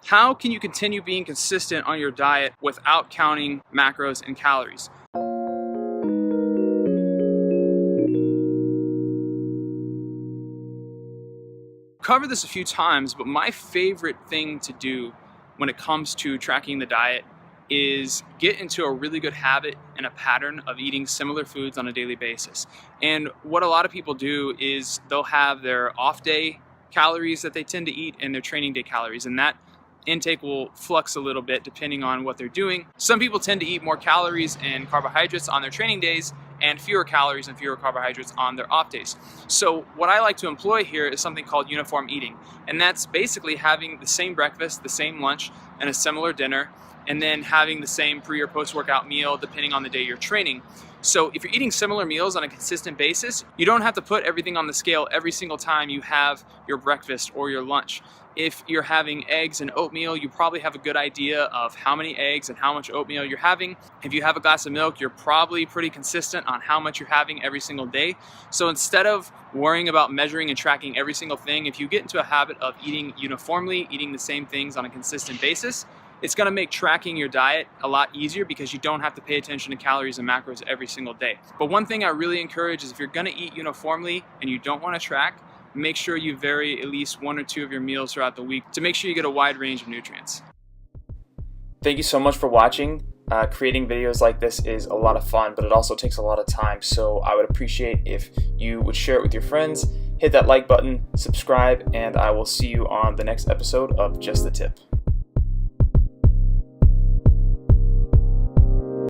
How can you continue being consistent on your diet without counting macros and calories? Covered this a few times, but my favorite thing to do when it comes to tracking the diet is get into a really good habit and a pattern of eating similar foods on a daily basis. And what a lot of people do is they'll have their off day calories that they tend to eat and their training day calories, and that intake will flux a little bit depending on what they're doing. Some people tend to eat more calories and carbohydrates on their training days and fewer calories and fewer carbohydrates on their off days. So what I like to employ here is something called uniform eating, and that's basically having the same breakfast, the same lunch, and a similar dinner, and then having the same pre or post workout meal depending on the day you're training. So if you're eating similar meals on a consistent basis, you don't have to put everything on the scale every single time you have your breakfast or your lunch. If you're having eggs and oatmeal, you probably have a good idea of how many eggs and how much oatmeal you're having. If you have a glass of milk, you're probably pretty consistent on how much you're having every single day. So instead of worrying about measuring and tracking every single thing, if you get into a habit of eating uniformly, eating the same things on a consistent basis, it's going to make tracking your diet a lot easier because you don't have to pay attention to calories and macros every single day. But one thing I really encourage is if you're going to eat uniformly and you don't want to track, make sure you vary at least one or two of your meals throughout the week to make sure you get a wide range of nutrients. Thank you so much for watching. Creating videos like this is a lot of fun, but it also takes a lot of time. So I would appreciate if you would share it with your friends, hit that like button, subscribe, and I will see you on the next episode of Just the Tip.